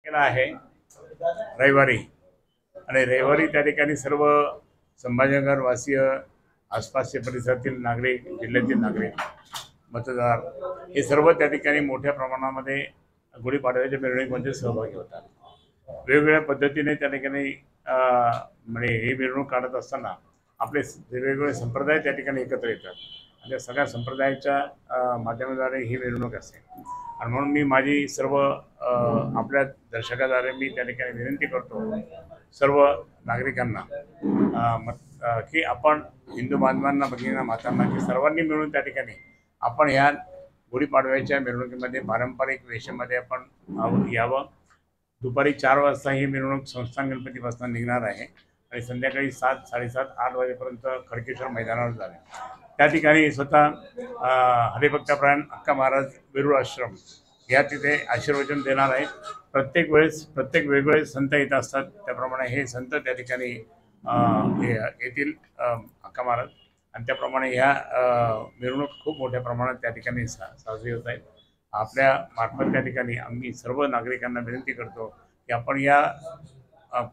केला आहे रविवारी आणि रविवारी त्या ठिकाणी सर्व संभाजीनगर वासीय आसपासचे परिसरातील नागरिक जिल्ह्यातील नागरिक मतदार हे सर्व त्या ठिकाणी मोठ्या प्रमाणामध्ये गुढीपाडव्याच्या मिरवणुकीमध्ये सहभागी होतात. वेगवेगळ्या पद्धतीने त्या ठिकाणी म्हणजे ही मिरवणूक काढत असताना आपले वेगवेगळे संप्रदाय त्या ठिकाणी एकत्र येतात आणि त्या सगळ्या संप्रदायाच्या माध्यमाद्वारे ही मिरवणूक असते. आणि म्हणून मी माझी सर्व आपल्या दर्शकाद्वारे मी त्या ठिकाणी विनंती करतो सर्व नागरिकांना की आपण हिंदू बांधवांना भगिनींना मातांना की सर्वांनी मिळून त्या ठिकाणी आपण ह्या गुढीपाडव्याच्या मिरवणुकीमध्ये पारंपरिक वेशामध्ये आपण यावं. दुपारी 4 वाजता ही मिरवणूक संस्थान गणपतीपासून निघणार आहे आणि संध्याकाळी 7, 7:30, 8 वाजेपर्यंत खडकेश्वर मैदानावर झाले. त्या ठिकाणी स्वतः हरिभक्तपरायण अक्का महाराज वेरूळ आश्रम या तिथे आशीर्वचन देणार आहे. प्रत्येक वेळेस प्रत्येक वेगवेगळे संत येत असतात, त्याप्रमाणे हे संत त्या ठिकाणी येतील अक्का महाराज आणि त्याप्रमाणे ह्या मिरवणूक खूप मोठ्या प्रमाणात त्या ठिकाणी साजरी होत आहेत. आपल्या मार्फत त्या ठिकाणी आम्ही सर्व नागरिकांना विनंती करतो की आपण या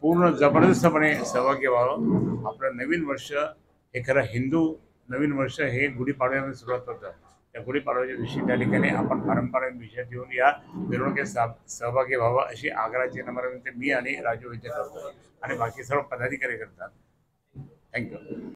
पूर्ण जबरदस्तपणे सहभागी व्हावं. आपलं नवीन वर्ष हे खरं हिंदू नवीन वर्ष हे गुढीपाडव्यामध्ये सुरुवात होतं. त्या गुढीपाडव्याच्या दिवशी त्या ठिकाणी आपण पारंपरिक विषयात येऊन या मिरवणुकीत सहभागी व्हावं अशी आग्रहाची नम्र विनंती मी आणि राजू विद्या करतो आणि बाकी सर्व पदाधिकारी करतात. थँक्यू.